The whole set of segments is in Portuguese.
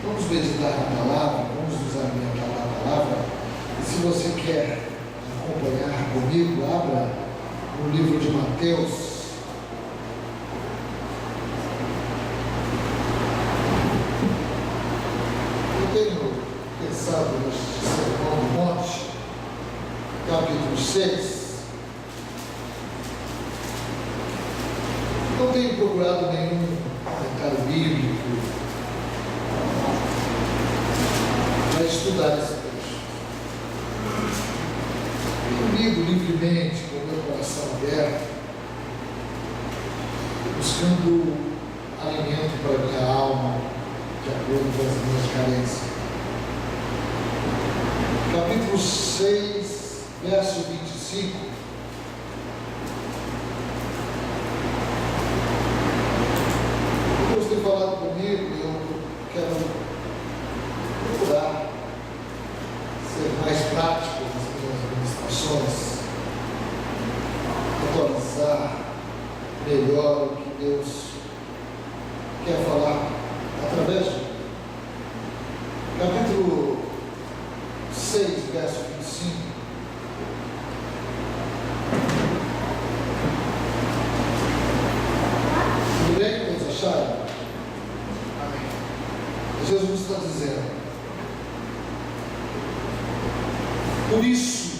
Vamos meditar na palavra, vamos nos alimentar na palavra. E se você quer acompanhar comigo, abra no livro de Mateus. Eu tenho pensado neste Sermão do Monte, capítulo 6. Não tenho procurado nenhum comentário bíblico para estudar esse texto. Tenho lido livremente, com o meu coração aberto, buscando alimento para a minha alma, de acordo com as minhas carências. Capítulo 6, verso 25. Deus tem falado comigo e eu quero procurar ser mais prático nas minhas ministrações, atualizar melhor o que Deus quer falar através de mim. Capítulo 6, verso 25. Tudo bem? Todos acharam? Amém. Jesus está dizendo: por isso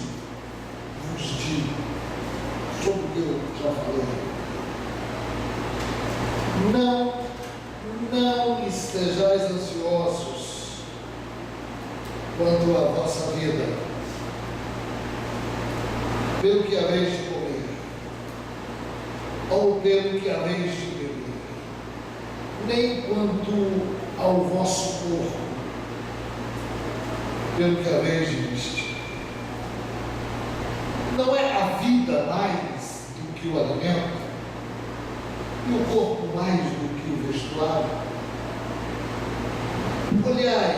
vos digo, sobre o que eu já falei, não estejais ansiosos quanto à vossa vida, pelo que haveis de comer, ou pelo que haveis de beber, nem quanto ao vosso corpo, pelo que haveis de vestir. Não é a vida mais do que o alimento, e o corpo mais do que o vestuário? Olhai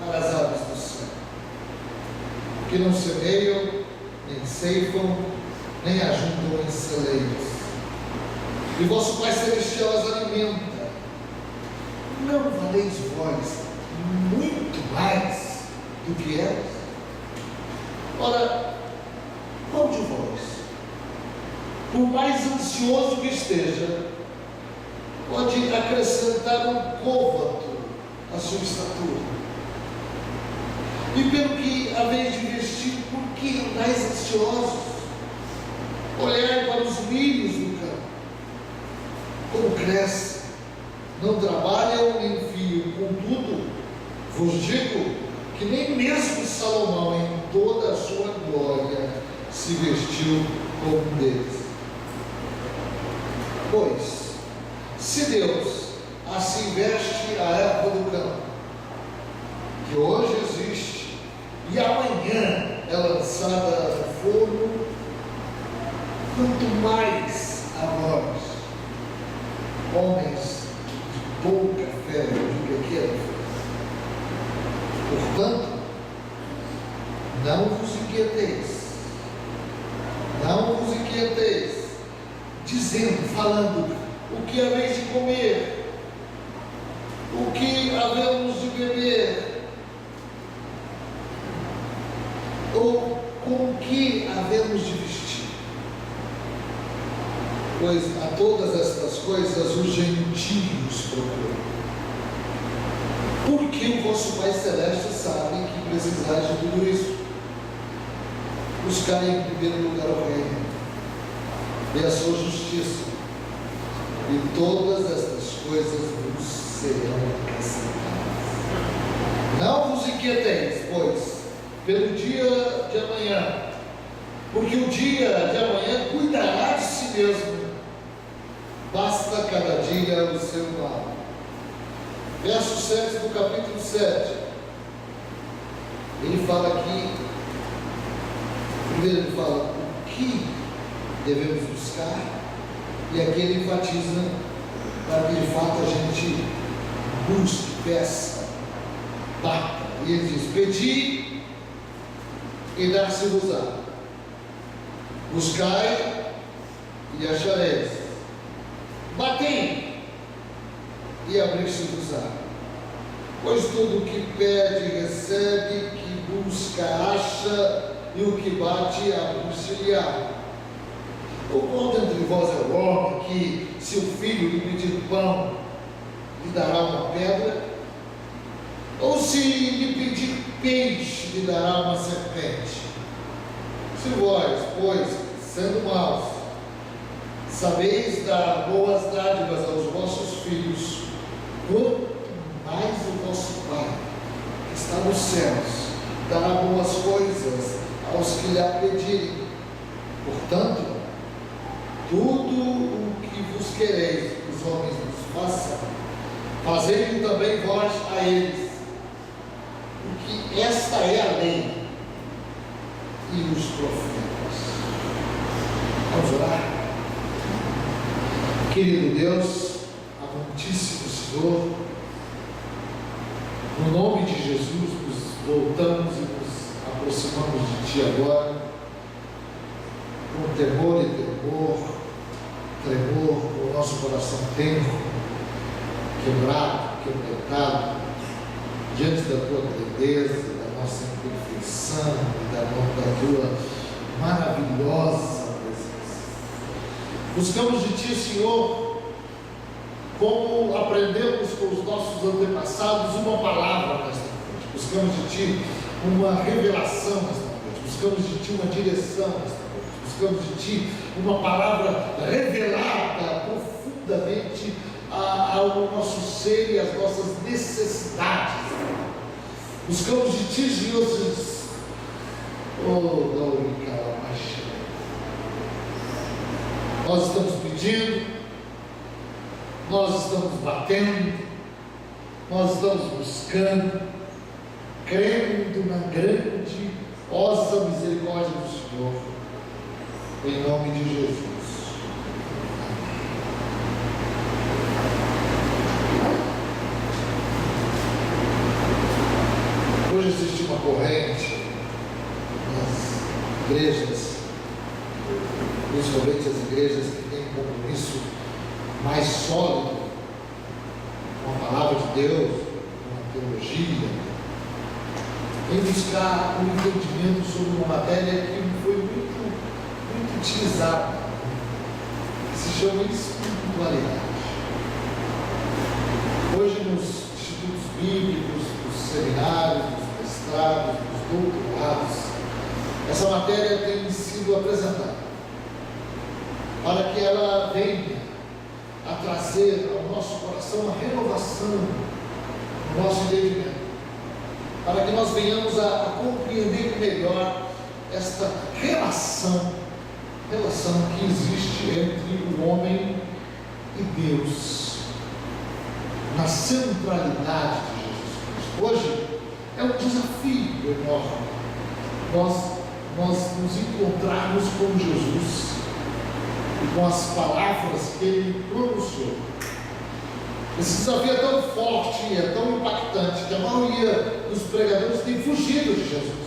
para as aves do céu, que não semeiam, nem ceifam, nem ajuntam em celeiros, e vosso Pai Celestial as alimenta. Não valeis vós muito mais do que elas? Ora, qual de vós, por mais ansioso que esteja, pode acrescentar um côvado à sua estatura? E pelo que haveis de vestir, por que andais ansiosos? Olhai para os milhos do campo, como crescem, não trabalham nem fiam. Contudo, vos digo que nem mesmo Salomão, em toda a sua glória, se vestiu como um deles. Pois, se Deus assim veste a erva do campo, que hoje existe, e amanhã é lançada no forno, quanto mais a vós, homens de pouca fé, de pequena fé. Portanto, não vos inquieteis, dizendo, falando, o que haveis de comer, o que havemos de beber, ou com o que havemos de vestir? Pois a todas estas coisas os gentios procuram. Porque o vosso Pai Celeste sabe que precisais de tudo isso. Buscai em primeiro lugar o reino e a sua justiça, e todas estas coisas vos serão acrescentadas. Não vos inquieteis, pois, pelo dia de amanhã, porque o dia de amanhã cuidará de si mesmo. Basta cada dia o seu mal. Verso 7 do capítulo 7. Ele fala aqui, primeiro ele fala o que devemos buscar, e aqui ele enfatiza para que de fato a gente busque, peça, bata. E ele diz: pedi e dar-se-vos-á, buscai e achareis, batei e abrir-se-vos-á. Pois tudo o que pede, recebe, que busca, acha, e o que bate, abre-se-lhe-á. Ou qual dentre vós é o homem que, se o filho lhe pedir pão, lhe dará uma pedra? Ou se lhe pedir peixe, lhe dará uma serpente? Se vós, pois, sendo maus, sabeis dar boas dádivas aos vossos filhos, quanto mais o vosso Pai, que está nos céus, dará boas coisas aos que lhe a pedirem. Portanto, tudo o que vos quereis que os homens vos façam, fazei também vós a eles, porque esta é a lei e os profetas. Vamos orar? Querido Deus, amantíssimo Senhor, no nome de Jesus, nos voltamos e nos aproximamos de Ti agora, com temor e tremor, com o nosso coração tenro, quebrantado, diante da Tua grandeza, da nossa imperfeição e da Tua maravilhosa presença. Buscamos de Ti, Senhor, como aprendemos com os nossos antepassados, uma palavra nesta noite. Buscamos de Ti uma revelação nesta noite. Buscamos de Ti uma direção nesta noite. Buscamos de Ti uma palavra revelada profundamente ao nosso ser e às nossas necessidades. Buscamos de Ti, Senhor Jesus. Nós estamos pedindo, nós estamos batendo, nós estamos buscando, crendo na grandiosa misericórdia do Senhor, em nome de Jesus. Hoje existe uma corrente nas igrejas, principalmente as igrejas que têm um compromisso mais sólido com a palavra de Deus, com a teologia, em buscar um entendimento sobre uma matéria que foi muito utilizada, que se chama espiritualidade. Hoje nos institutos bíblicos, nos seminários, nos mestrados, nos doutorados, essa matéria tem sido apresentada para que ela venha a trazer ao nosso coração uma renovação no nosso entendimento, para que nós venhamos a compreender melhor esta relação que existe entre o homem e Deus, na centralidade de Jesus Cristo. Hoje é um desafio enorme nós nos encontrarmos com Jesus e com as palavras que Ele pronunciou. Esse desafio é tão forte e é tão impactante que a maioria dos pregadores tem fugido de Jesus.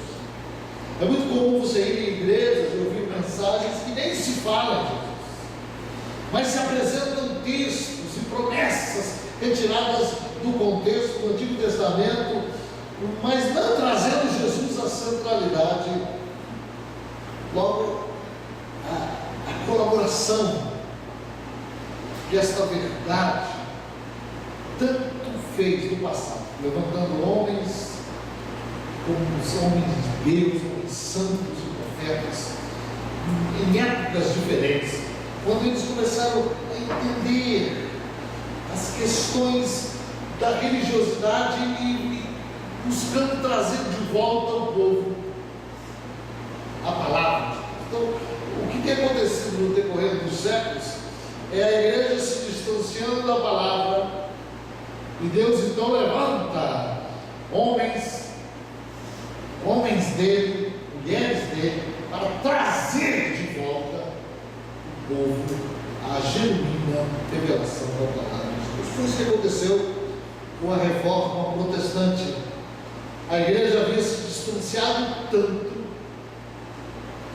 É muito comum você ir em igrejas e ouvir mensagens que nem se fala de Jesus, mas se apresentam textos e promessas retiradas do contexto do Antigo Testamento, mas não trazendo Jesus à centralidade. Logo, a colaboração que esta verdade tanto fez no passado, levantando homens como os homens de Deus, homens santos e profetas, em épocas diferentes, quando eles começaram a entender as questões da religiosidade e buscando trazer de volta ao povo a palavra. Então, o que tem acontecido no decorrer dos séculos é a igreja se distanciando da palavra, e Deus então levanta homens dele, mulheres dele, para trazer de volta o povo à genuína revelação da palavra de Deus. Foi isso que aconteceu com a reforma protestante. A igreja havia se distanciado tanto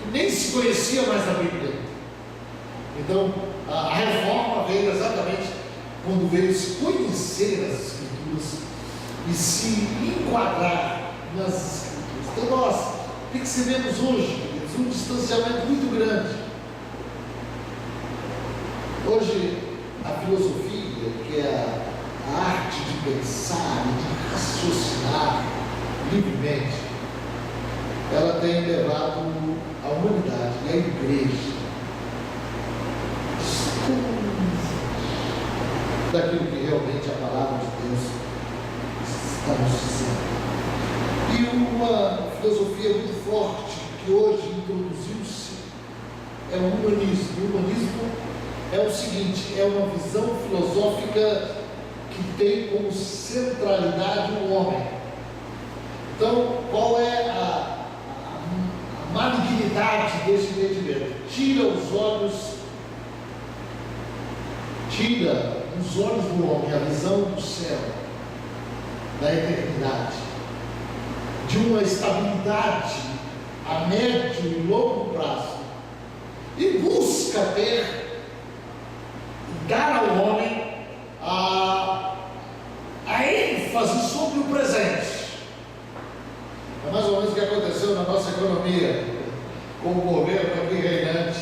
que nem se conhecia mais a Bíblia. Então, a reforma veio exatamente quando veio se conhecer as Escrituras e se enquadrar nas Escrituras. Então nós percebemos hoje um distanciamento muito grande. Hoje a filosofia, que é a arte de pensar e de raciocinar livremente, ela tem levado a humanidade e a igreja daquilo que realmente a palavra de Deus está nos dizendo. E uma filosofia muito forte que hoje introduziu-se é o humanismo. O humanismo é o seguinte: é uma visão filosófica que tem como centralidade o homem. Então, qual é a malignidade desse entendimento? Tira os olhos do homem, a visão do céu, da eternidade, de uma estabilidade a médio e longo prazo, e busca dar ao homem a ênfase sobre o presente. É mais ou menos o que aconteceu na nossa economia com o governo aqui reinante.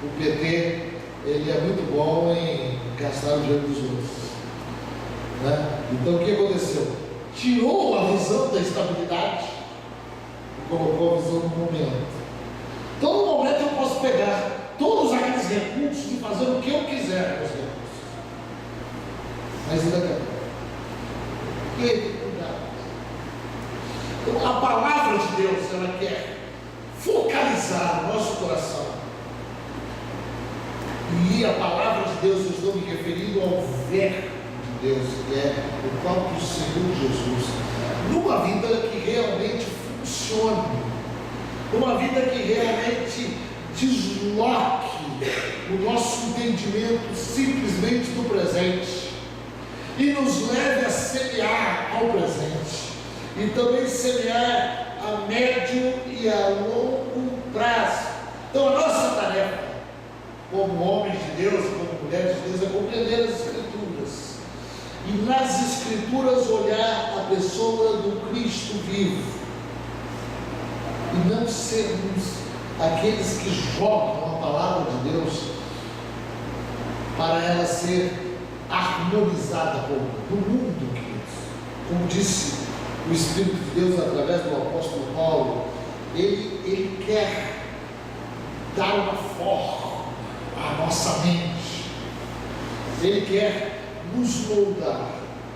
O PT, ele é muito bom em gastar o dinheiro dos outros, né? Então o que aconteceu? Tirou a visão da estabilidade e colocou a visão do momento. Então no momento eu posso pegar todos aqueles recursos e fazer o que eu quiser com os recursos. Mas ainda quer. Então a palavra de Deus, ela quer focalizar o nosso coração. E a palavra de Deus, eu estou me referindo ao verbo de Deus, que é o próprio Senhor Jesus, numa vida que realmente funcione, numa vida que realmente desloque o nosso entendimento simplesmente do presente e nos leve a semear ao presente, e também semear a médio e a longo prazo. Então a nossa tarefa como homens de Deus, como mulheres de Deus, é compreender as Escrituras, e nas Escrituras olhar a pessoa do Cristo vivo, e não sermos aqueles que jogam a palavra de Deus para ela ser harmonizada com o mundo, queridos. Como disse o Espírito de Deus através do apóstolo Paulo, ele quer dar uma forma à nossa mente, ele quer nos moldar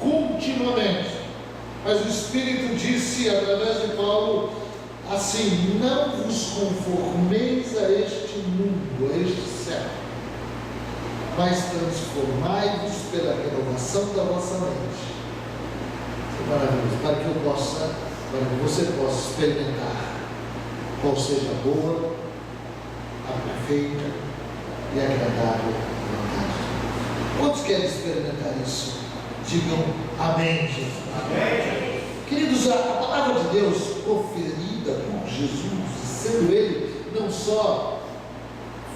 continuamente. Mas o Espírito disse através de Paulo assim: não vos conformeis a este mundo, a este século, mas transformai-vos pela renovação da vossa mente. Isso é maravilhoso, para que você possa experimentar qual seja a boa, a perfeita e agradável vontade. Quantos querem experimentar isso? Digam amém, Jesus. Amém. Queridos, a palavra de Deus proferida por Jesus, sendo Ele não só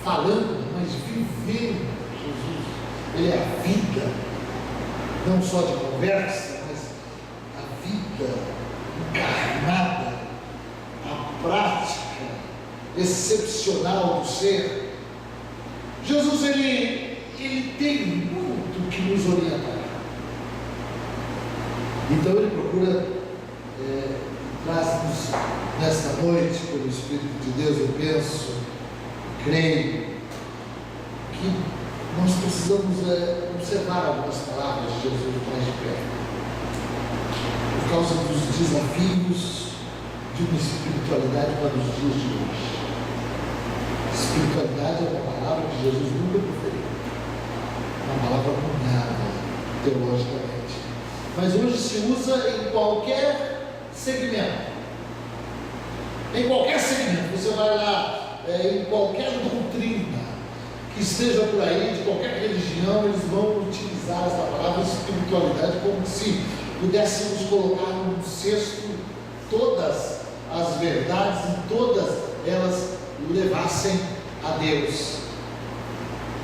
falando, mas vivendo Jesus. Ele é a vida, não só de conversa, mas a vida encarnada, a prática excepcional do ser. Jesus, ele tem muito que nos orientar. Então ele procura traz-nos nesta noite, pelo Espírito de Deus, eu penso, creio, que nós precisamos observar algumas palavras de Jesus mais de perto, por causa dos desafios de uma espiritualidade para os dias de hoje. Espiritualidade é uma palavra que Jesus nunca preferiu, uma palavra cunhada teologicamente, mas hoje se usa em qualquer segmento. Em qualquer segmento, você vai lá, em qualquer doutrina que esteja por aí, de qualquer religião, eles vão utilizar essa palavra espiritualidade como se pudéssemos colocar num cesto todas as verdades e todas elas levassem a Deus.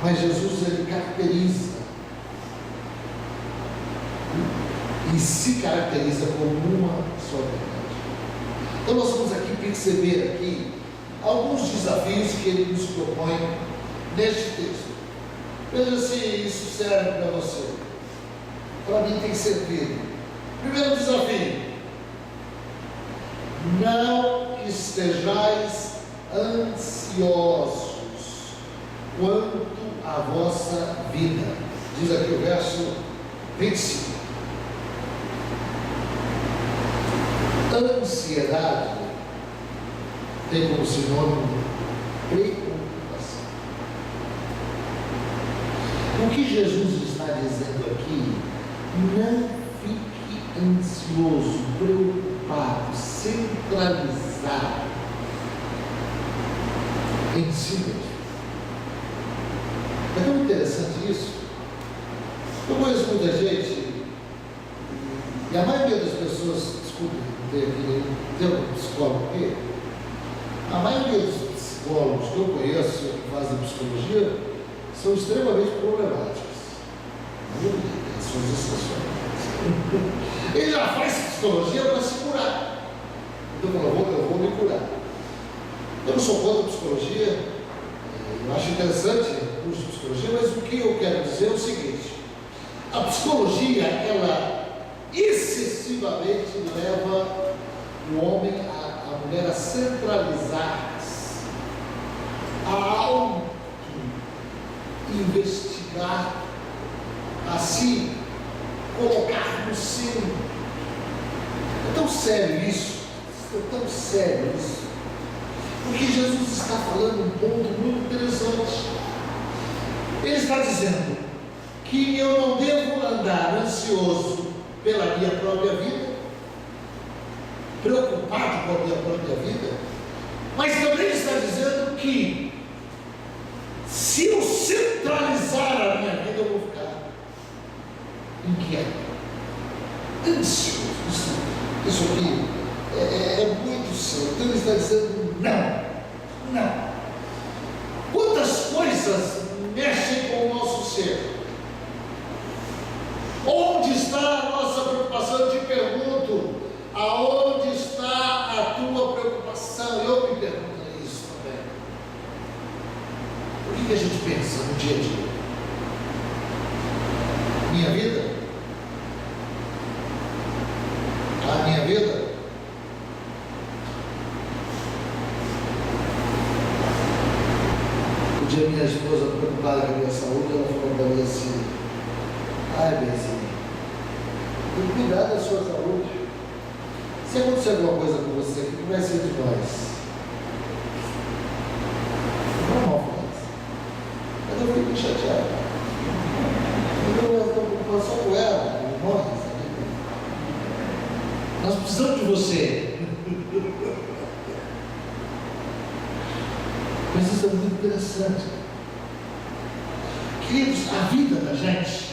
Mas Jesus, ele caracteriza e se caracteriza como uma só verdade. Então nós vamos aqui perceber aqui alguns desafios que ele nos propõe neste texto. Veja se isso serve para você. Para mim tem servido. Primeiro desafio: não estejais ansiosos quanto à vossa vida. Diz aqui o verso 25. Ansiedade tem como sinônimo preocupação. O que Jesus está dizendo aqui: não fique ansioso, preocupado, centralizado em si mesmo. É tão interessante isso. Eu conheço muita gente, e a maioria das pessoas, desculpe, tem um psicólogo aqui, a maioria dos psicólogos que eu conheço que fazem psicologia são extremamente problemáticos. As suas exceções. Ele já faz psicologia para se curar. Então eu vou me curar. Eu não sou contra a psicologia, eu acho interessante o curso de psicologia, mas o que eu quero dizer é o seguinte: a psicologia, ela excessivamente leva o homem, a mulher a centralizar-se, a investigar, a se colocar no centro. É tão sério isso, porque Jesus está falando um ponto muito interessante. Ele está dizendo que eu não devo andar ansioso pela minha própria vida, preocupado com a minha própria vida, mas também está dizendo que se eu centralizar a minha vida, eu vou ficar inquieto, ansioso. Isso aqui é muito sério. Então ele está dizendo: não. Quantas coisas mexem com o nosso ser? Onde está a nossa preocupação? Eu te pergunto, aonde está a tua preocupação? Eu me pergunto isso também. O que a gente pensa no dia a dia? Minha vida? A minha vida? Um dia minha esposa, preocupada com a minha saúde, ela falou para mim assim: ai, benzinho, tem que cuidar da sua saúde. Se acontecer alguma coisa com você, o que vai ser de nós? Não, mas eu fiquei muito chateado. Eu estou preocupado com ela, com nós. Nós precisamos de você. Mas isso é muito interessante. Queridos, a vida da gente,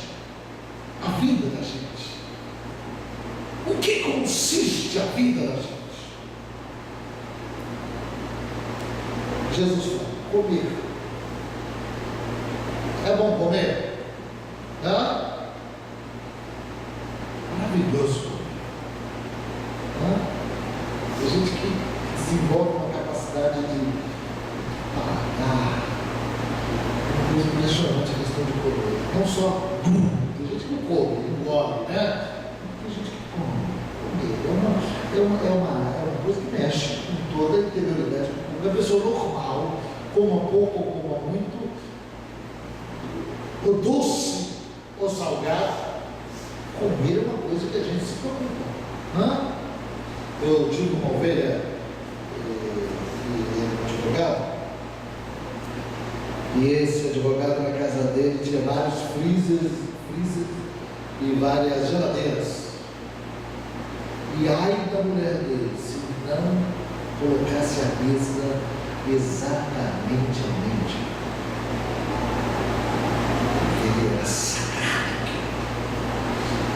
o que consiste a vida da gente? Jesus fala: comer. É bom comer? Hã? Maravilhoso comer. Tem gente que desenvolve uma capacidade de paladar. Uma coisa impressionante a questão de comer. Não só tem gente que não come, engole, né? Tem gente que come. Comer é uma coisa que mexe com toda a interioridade. Uma pessoa normal, coma pouco ou coma muito, o doce ou salgado, comer é uma coisa que a gente se preocupa. Eu tive uma ovelha e um advogado, e esse advogado na casa dele tinha vários freezers e várias geladeiras. E ai da mulher dele, se não colocasse a mesa exatamente ao meio-dia. Ele era sagrado.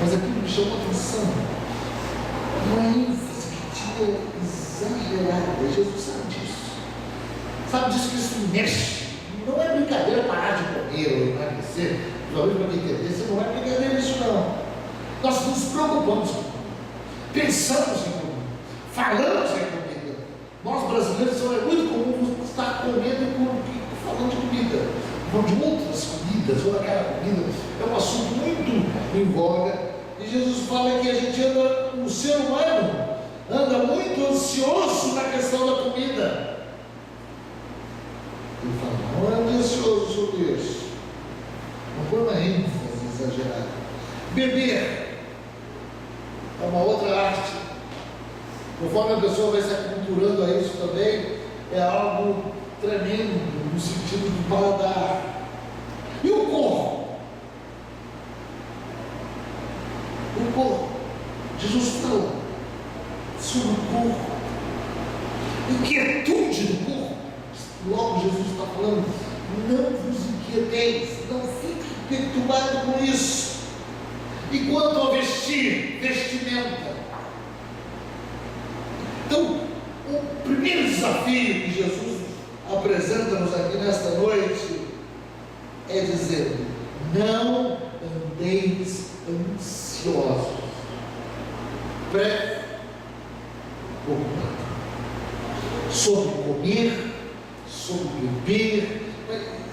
Mas aquilo me chamou a atenção. Uma ênfase que tinha exagerada. Jesus sabe disso. Sabe disso que isso mexe. Não é brincadeira parar de comer ou emagrecer. Talvez para me entender, você não é brincadeira isso não. Nós nos preocupamos com comida, pensamos em comida, falamos em comida. Nós brasileiros é muito comum estar comendo falando de comida, falando de outras comidas, ou daquela comida. É um assunto muito em voga. E Jesus fala que a gente anda, o ser humano anda muito ansioso na questão da comida. Ele fala, não ande ansioso sobre isso. Não foi uma ênfase exagerada. Beber é uma outra arte. Conforme a pessoa vai se aculturando a isso também, é algo tremendo no sentido do paladar. E o corpo? O corpo. Jesus fala sobre o corpo. Inquietude do corpo. Logo Jesus está falando, não vos inquieteis, não fique perturbado com isso. E quanto ao vestimenta. Então, o primeiro desafio que Jesus apresenta-nos aqui nesta noite é dizer, não andeis ansiosos, preocupados, sobre comer, sobre beber,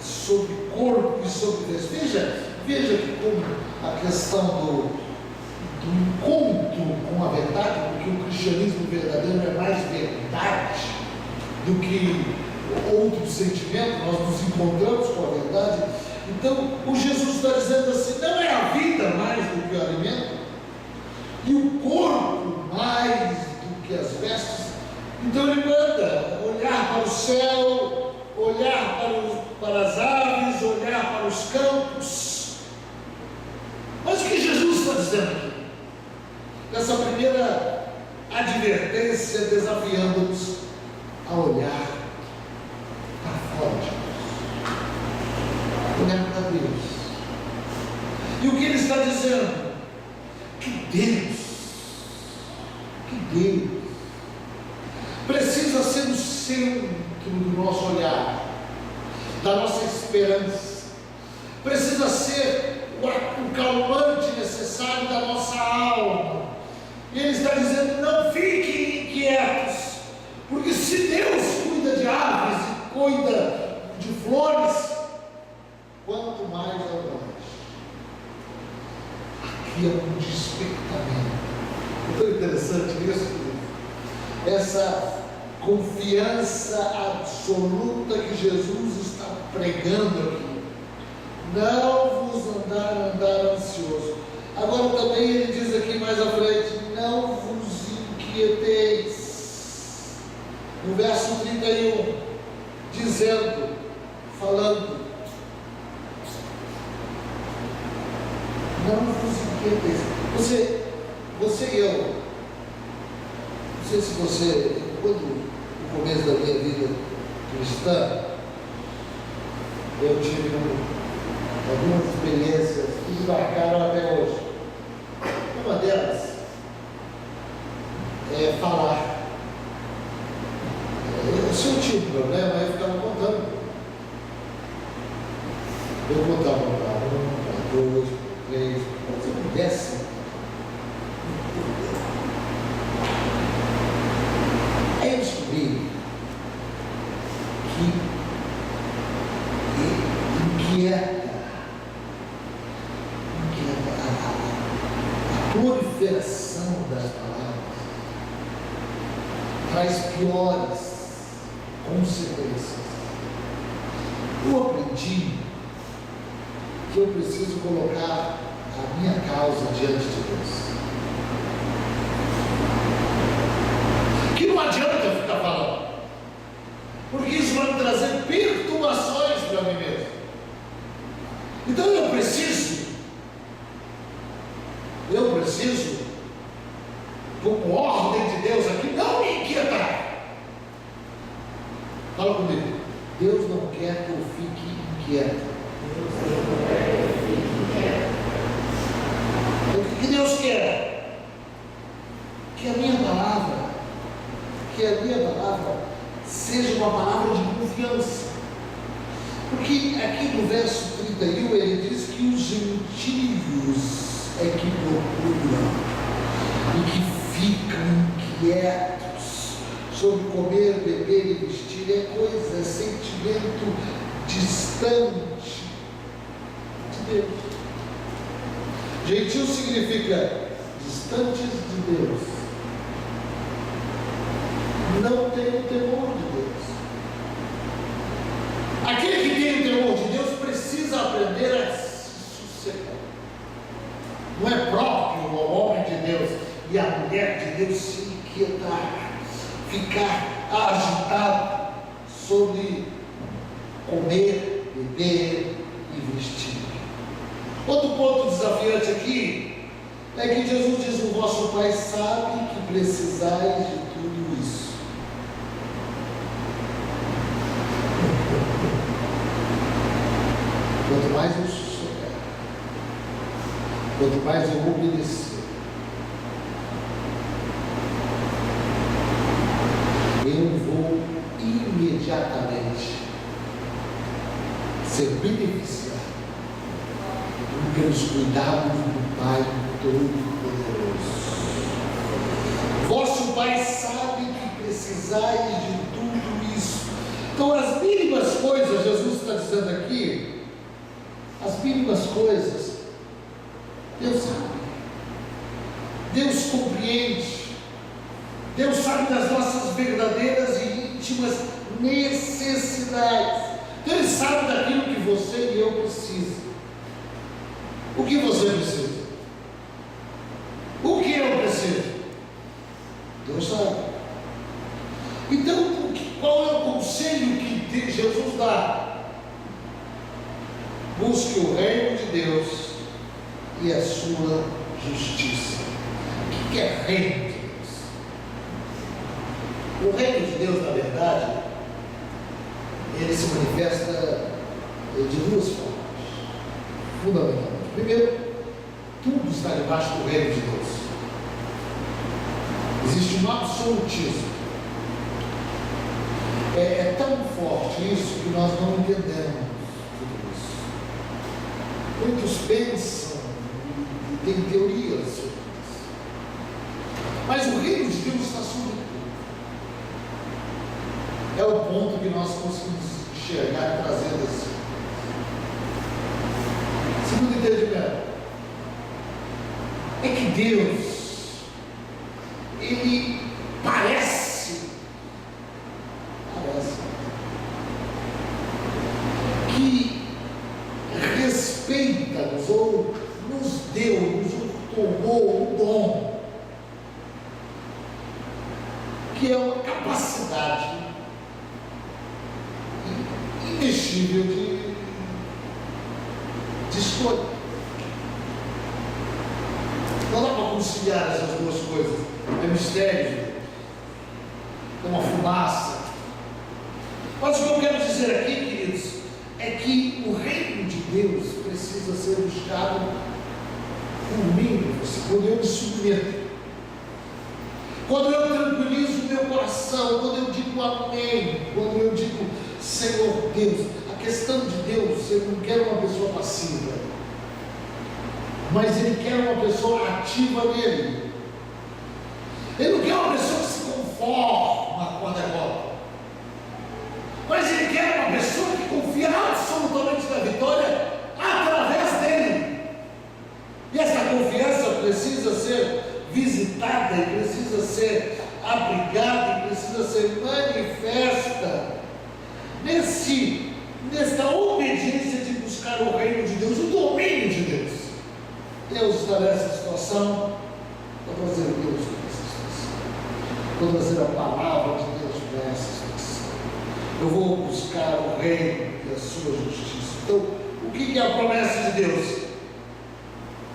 sobre corpo e sobre vestimenta. Veja que como a questão do encontro com a verdade, porque o cristianismo verdadeiro é mais verdade do que outro sentimento, nós nos encontramos com a verdade. Então, o Jesus está dizendo assim, não é a vida mais do que o alimento, e o corpo mais do que as vestes. Então ele manda olhar para o céu, olhar para as aves, olhar para os campos. Mas o que Jesus está dizendo aqui? Nessa primeira advertência, desafiando-nos a olhar para fora de Deus, olhar para Deus. E o que ele está dizendo? Que Deus precisa ser o centro do nosso olhar, da nossa esperança, precisa ser o calmante necessário da nossa alma. E ele está dizendo, não fiquem inquietos, porque se Deus cuida de aves e cuida de flores, quanto mais a nós. Aqui é um despertamento. É tão interessante isso, essa confiança absoluta que Jesus está pregando aqui. Não vos andar ansioso. Agora também ele diz aqui mais à frente, não vos inquieteis. No verso 31, dizendo, falando, não vos inquieteis. Você e eu, não sei se você, quando no começo da minha vida cristã, eu tive algumas experiências que me marcaram até hoje. Uma delas é falar. Se eu tinha um problema, eu ficava contando. Eu contava para 1, para 2, para 3, se eu pudesse. Aí eu descobri que inquieta a proliferação das palavras traz piores consequências. Eu aprendi que eu preciso colocar a minha causa diante de Deus. Que não adianta ficar falando, porque isso vai me trazer perturbações para mim mesmo. Então eu preciso, como ordem de Deus aqui, não me inquietar. Fala comigo. Deus não quer que eu fique inquieto. O que Deus quer? Que a minha palavra seja uma palavra de confiança. Porque aqui no verso 31 ele diz que os gentios é que procuram distante de Deus. Gentil significa distantes de Deus. Não tem o temor de Deus. Aquele que tem o temor de Deus precisa aprender a se sossegar. Não é próprio ao homem de Deus e à mulher de Deus se inquietar, ficar agitado sobre comer, beber e vestir. Outro ponto desafiante aqui é que Jesus diz: o vosso Pai sabe que precisais de tudo isso. Quanto mais eu sossegar, quanto mais eu obedecer, eu vou imediatamente ser beneficiado pelos cuidados do Pai Todo-Poderoso. Vosso Pai sabe que precisais de tudo isso. Então, as mínimas coisas, Jesus está dizendo aqui, as mínimas coisas, Deus sabe. Deus compreende. Deus sabe das nossas verdadeiras e íntimas necessidades. Ele sabe daquilo que você e eu precisam. O que você precisa? O que eu preciso? Deus sabe. Então, qual é o conselho que Jesus dá? Busque o reino de Deus e a sua justiça. O que é reino de Deus? O reino de Deus, na verdade, ele se manifesta de duas formas, fundamentalmente. Primeiro, tudo está debaixo do reino de Deus. Existe um absolutismo. É tão forte isso que nós não entendemos tudo isso. Muitos pensam e têm teorias sobre isso. Mas o reino de Deus está sobre tudo. É o ponto que nós conseguimos enxergar e trazer assim. Segundo entendimento, é que Deus, Ele parece que respeita-nos ou nos deu, nos otorgou um dom, que é uma capacidade imexível de escolha. Não dá para conciliar essas duas coisas. É mistério, é uma fumaça. Mas o que eu quero dizer aqui, queridos, é que o reino de Deus precisa ser buscado por mim, quando eu me submeto, quando eu tranquilizo o meu coração, quando eu digo amém, quando eu digo Senhor Deus. A questão de Deus, Ele não quer uma pessoa passiva, mas Ele quer uma pessoa ativa nele. Ele não quer uma pessoa que se conforma com a derrota, mas Ele quer uma pessoa que confia absolutamente na vitória através dele. E essa confiança precisa ser visitada, e precisa ser abrigada, e precisa ser manifesta nesta obediência de buscar o reino de Deus, o domínio de Deus. Deus está nessa situação, vou trazer Deus nessa situação, vou trazer a palavra de Deus nessa situação. Eu vou buscar o reino e a sua justiça. Então, o que é a promessa de Deus?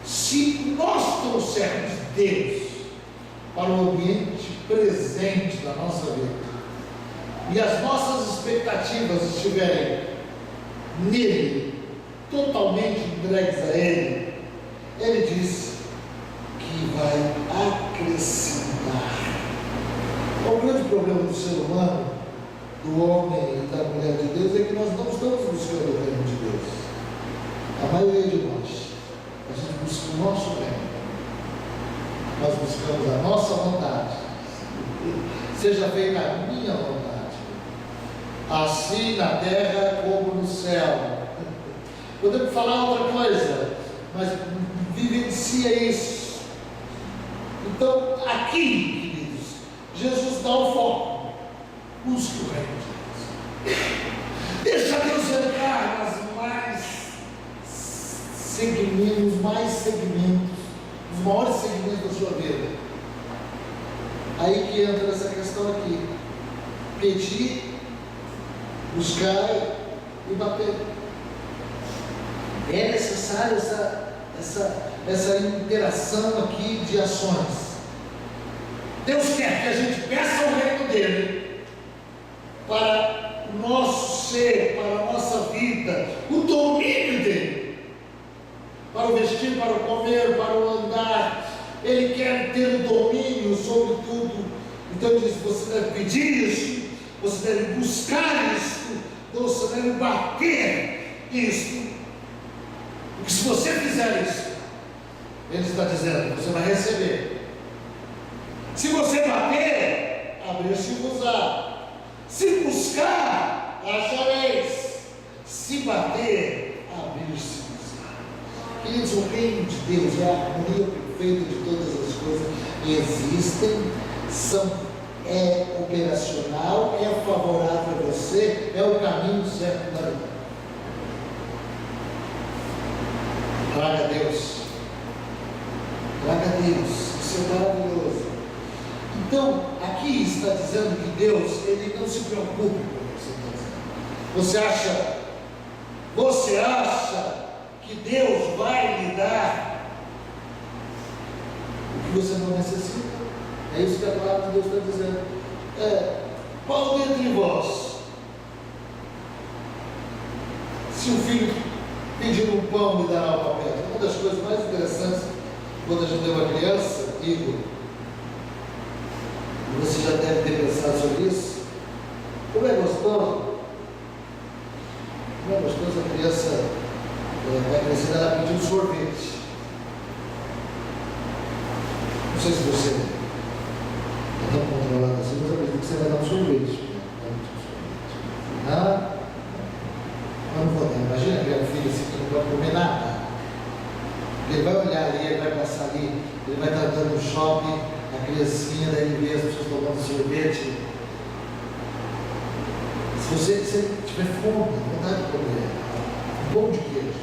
Se nós trouxermos Deus para o ambiente presente da nossa vida, e as nossas expectativas estiverem nele, totalmente entregues a Ele, Ele diz que vai acrescentar. O grande problema do ser humano, do homem e da mulher de Deus, é que nós não estamos buscando o reino de Deus. A maioria de nós, a gente busca o nosso reino. Nós buscamos a nossa vontade. Seja feita a minha vontade, assim na terra como no céu. podemos falar outra coisa, mas vivencia isso. Então, aqui, queridos, Jesus dá o foco. Busque o reino de Deus. Deixa Deus entrar nas mais segmentos, os maiores segmentos da sua vida. Aí que entra essa questão aqui: pedir, buscar e bater. É necessário essa interação aqui de ações. Deus quer que a gente peça o reino dele para o nosso ser, para a nossa vida, o domínio dele, para o vestir, para o comer, para o andar. Ele quer ter o domínio sobre tudo. Então ele diz: você deve pedir isso, você deve buscar isso, você deve bater isso. Porque se você fizer isso, ele está dizendo, você vai receber. Se você bater, abrir-se-vos-á. Se buscar, achareis. Se bater, abrir-se-vos-á. Queridos, o reino de Deus é a harmonia perfeita de todas as coisas. Existem, é operacional, é favorável a você, é o caminho certo da vida. Glória a Deus. Glória a Deus. Isso é maravilhoso. Então, aqui está dizendo que Deus, Ele não se preocupa com o que você está dizendo. Você acha que Deus vai lhe dar o que você não necessita? É isso que a palavra de Deus está dizendo. Qual dentre vós, se o filho pedir um pão, me dará o papel? Uma das coisas mais interessantes, quando a gente é uma criança, Igor, você já deve ter pensado sobre isso. Como é gostoso? Como é gostoso a criança vai crescendo, ela pedir um sorvete. Não sei se você é tão controlado assim, mas eu acredito que você vai dar um sorvete. Eu não vou dar. Imagina que é um filho assim que não pode comer nada. Ele vai olhar ali, ele vai passar ali, ele vai estar andando no shopping, a criancinha, daí ele vê as pessoas tomando sorvete. Se você tiver fome, vontade de comer um pão de queijo.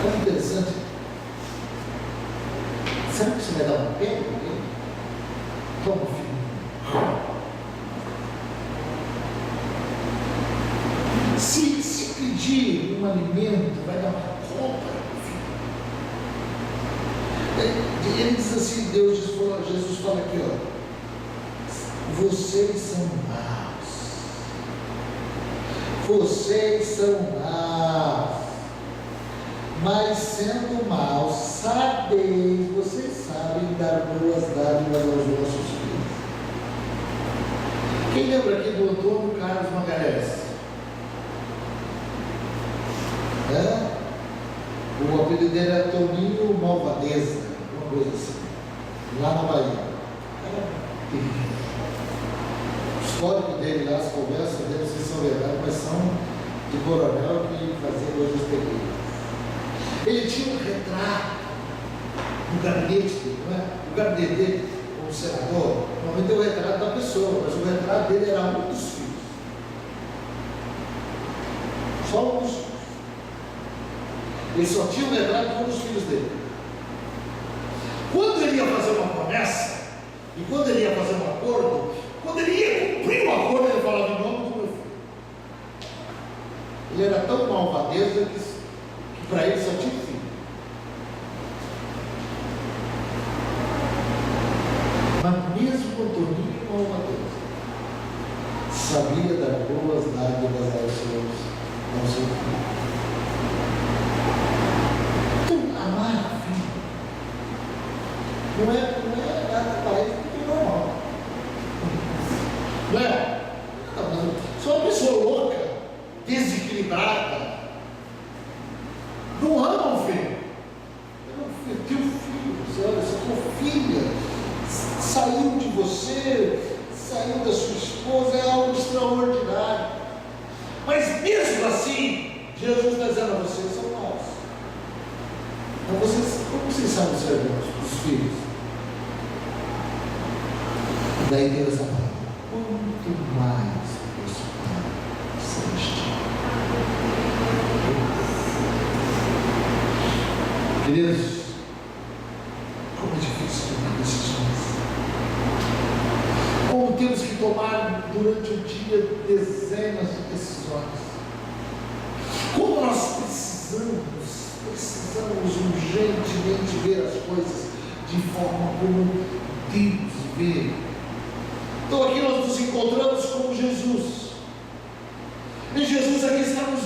É interessante. Sabe que você vai dar um pé? Toma, filho. Se pedir um alimento, vai dar uma roupa. Ele diz assim, Jesus fala aqui, vocês são maus. Vocês são maus. Mas sendo maus, vocês sabem dar boas dádivas aos vossos filhos. Quem lembra aqui do Antônio Carlos Magalhães? O apelido dele era Toninho Malvadeza, uma coisa assim, lá na Bahia. Era terrível. O histórico dele lá, as conversas dele, não sei se são verdade, mas são de coronel que fazia coisas terríveis. Ele tinha um retrato no gabinete dele, não é? O gabinete dele, como senador, normalmente tem o retrato da pessoa, mas o retrato dele era um dos filhos. Só um dos filhos. Ele só tinha um retrato de um dos filhos dele. Quando ele ia fazer uma promessa, e quando ele ia fazer um acordo, quando ele ia cumprir o acordo, ele falava em nome do meu filho. Ele era tão malvadeza que para ele só tinha filho. Mas mesmo o Toninho malvadeza sabia dar boas dádivas ao seu filho. Amar filho não é nada para ele porque é normal. Não é? Só uma pessoa louca, desequilibrada, não ama o filho. Teu filho, sua filha saiu de você, saiu da sua esposa, é algo extraordinário. Mas mesmo Daí Deus fala: quanto mais vosso Pai celestial. Queridos, como é difícil tomar decisões. Como temos que tomar durante o dia dezenas de decisões. Como nós precisamos urgentemente ver as coisas de forma como Deus vê. Então aqui nós nos encontramos com Jesus. E Jesus aqui está nos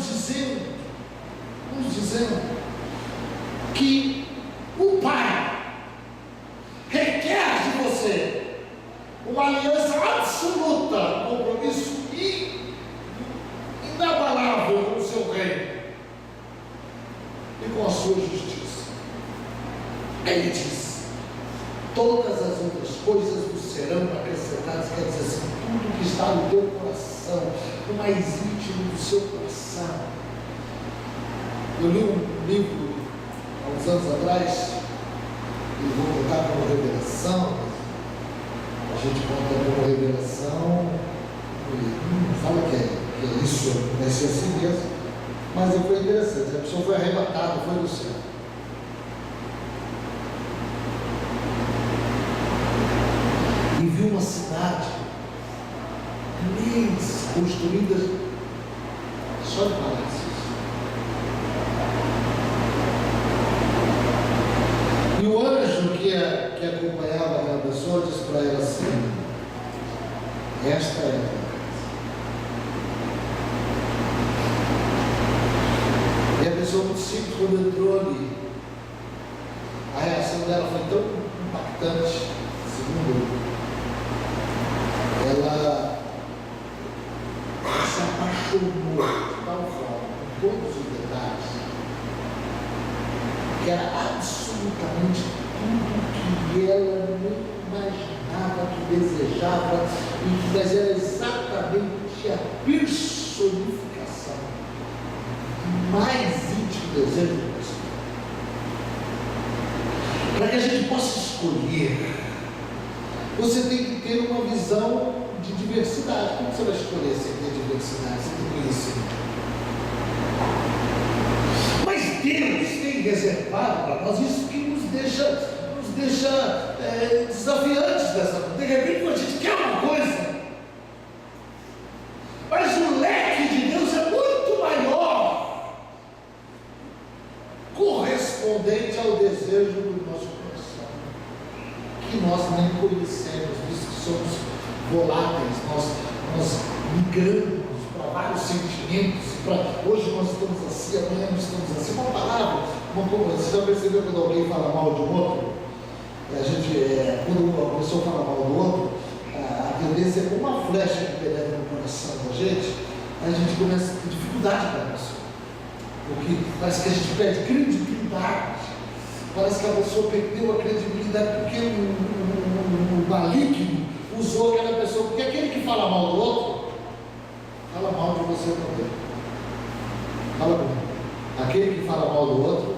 dizendo que o Pai requer de você uma aliança absoluta, um compromisso inabalável com o seu reino e com a sua justiça. Ele diz: todas as outras coisas vos serão acrescentadas. Quer dizer assim, tudo que está no teu coração, no mais íntimo do seu coração. Eu li um livro há uns anos atrás, e vou contar como revelação. A gente conta como revelação e não fala que é isso, vai ser assim mesmo, mas foi interessante. A pessoa foi arrebatada, foi no céu. E viu uma cidade imensa, construída só de palácios. E o anjo que acompanhava aquela pessoa disse para ela assim: esta é a tua casa. E a pessoa muito simples, quando entrou ali, a reação dela foi tão impactante, segundo ela se apaixonou de tal forma, com todos os detalhes, que era absolutamente tudo que ela nem imaginava, que desejava, mas era exatamente a personificação do mais íntimo desejo do coração. Para que a gente possa escolher, você tem que ter uma visão de diversidade. Como você vai escolher se tem diversidade? Você tem que conhecer. Mas Deus tem reservado para nós isso que nos deixa desafiantes dessa coisa. De repente a gente quer uma coisa, mas o leque de Deus é muito maior, correspondente ao desejo do nosso coração, que nós nem conhecemos, visto que somos voláteis, nós migramos para vários sentimentos. Hoje nós estamos assim, amanhã nós estamos assim. Uma palavra, você já percebeu quando alguém fala mal de um outro? Quando uma pessoa fala mal do outro, a tendência é como uma flecha que penetra no coração da gente, a gente começa a ter dificuldade para a pessoa, porque parece que a gente perde credibilidade, parece que a pessoa perdeu a credibilidade porque o maligno usou aquela pessoa, porque aquele que fala mal do outro, fala mal de você também. Fala comigo. Aquele que fala mal do outro,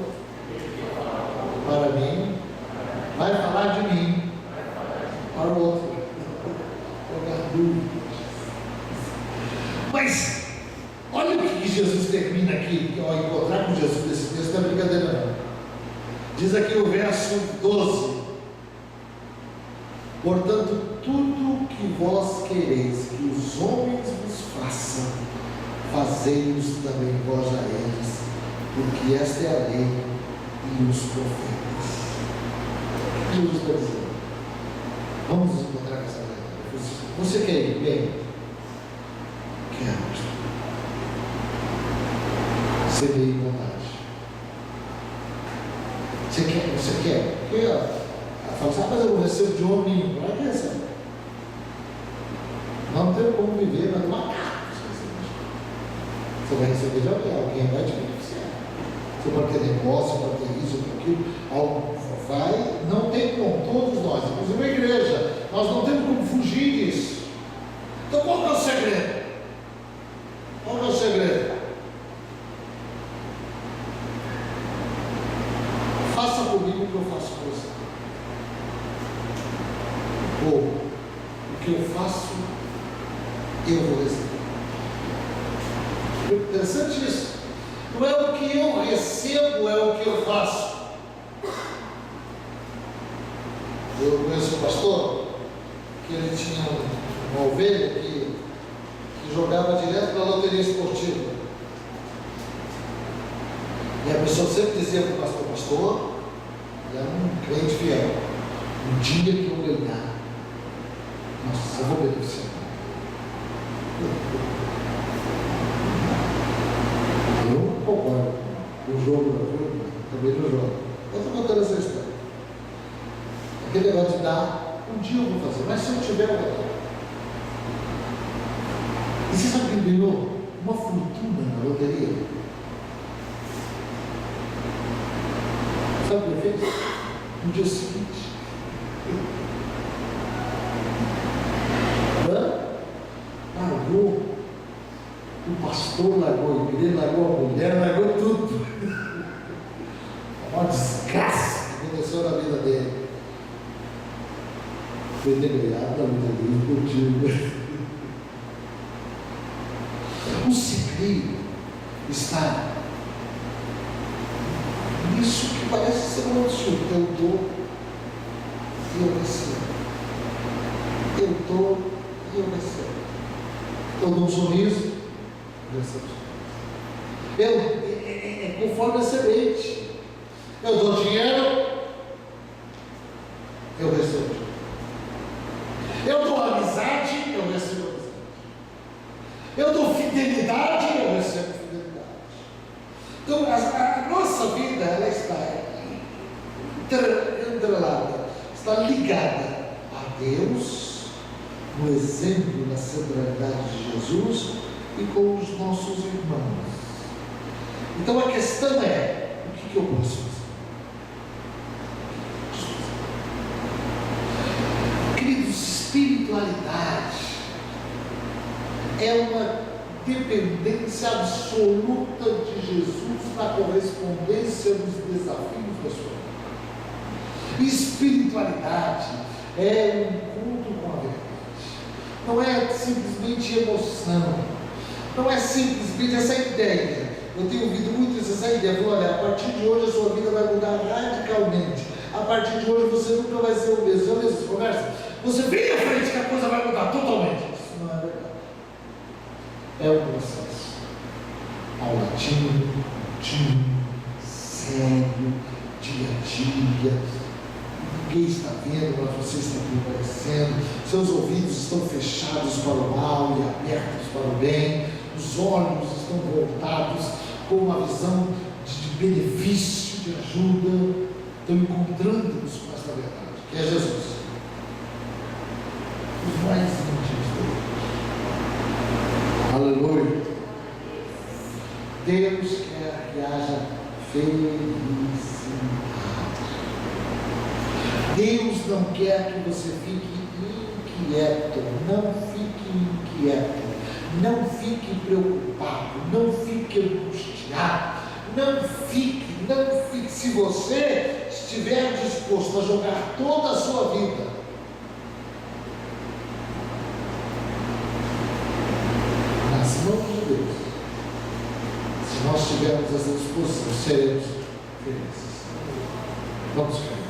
para mim, vai falar de mim para o outro. Mas olha o que Jesus termina aqui, ao encontrar com Jesus nesse texto, não é brincadeira não. Diz aqui o verso 12: portanto, tudo que vós quereis que os homens vos façam, fazei-os também vós a eles, porque esta é a lei e os profetas. Jesus está dizendo: vamos nos encontrar com essa verdade. Você quer ir bem? Quero. Você veio em vontade. Você quer? Porque fala assim: mas eu vou receber de homem. Não é que recebe. Não tem como viver, mas não há. Você vai receber de alguém vai te beneficiar. Você pode ter negócio, pode ter isso, pode ter aquilo, algo vai, não tem como, todos nós, inclusive a igreja, nós não temos como fugir disso. Então qual é o segredo? Qual é o segredo? Faça comigo o que eu faço com você. Ou o que eu faço, eu vou receber. Interessante isso. Não é o que eu recebo, é o que eu faço. Eu conheço um pastor que ele tinha uma ovelha que jogava direto para a loteria esportiva. E a pessoa sempre dizia para o pastor: pastor, ele era um crente fiel. Um dia que eu ganhar, nossa, eu vou beneficiar. Eu concordo. O jogo também não jogo. Eu estou contando essa história. Aquele negócio de dar, um dia eu vou fazer, mas se eu tiver, eu vou dar. E você sabe que ele ganhou uma fortuna na loteria? Sabe o que ele fez? No dia seguinte, largou o pastor, largou a igreja, largou a mulher, largou tudo. Uma desgraça que aconteceu na vida dele. Foi degradado na vida dele, contigo. O segredo está nisso que parece ser um absurdo. Eu dou e eu recebo. Eu dou e eu recebo. Eu dou um sorriso, eu recebo. É conforme a semente. Eu dou dinheiro, eu recebo. Eu dou amizade, eu recebo amizade. Eu dou fidelidade, eu recebo fidelidade. Então a nossa vida, ela está entrelada, está ligada a Deus, no exemplo da centralidade de Jesus e com os nossos irmãos. Então a questão é: o que eu posso fazer? Queridos, espiritualidade é uma dependência absoluta de Jesus na correspondência dos desafios da sua vida. Espiritualidade é um encontro com a verdade. Não é simplesmente emoção. Não é simplesmente essa ideia. Eu tenho ouvido muito essa ideia. Olha, a partir de hoje a sua vida vai mudar radicalmente. A partir de hoje você nunca vai ser o mesmo. Já ouviu essas conversas? Você vem à frente que a coisa vai mudar totalmente. Isso não é verdade. É um processo paulatino, contínuo, sério, dia a dia. Ninguém está vendo, mas você está prevalecendo. Seus ouvidos estão fechados para o mal e abertos para o bem. Os olhos estão voltados com uma visão de benefício, de ajuda. Estão encontrando-nos com essa verdade, que é Jesus. Os mais íntimos dele. Aleluia. Deus quer que haja felicidade. Deus não quer que você fique inquieto. Não fique inquieto. Não fique preocupado. Não fique angustiado. Não fique. Se você estiver disposto a jogar toda a sua vida nas mãos de Deus, se nós tivermos essa disposição, seremos felizes. Vamos ficar.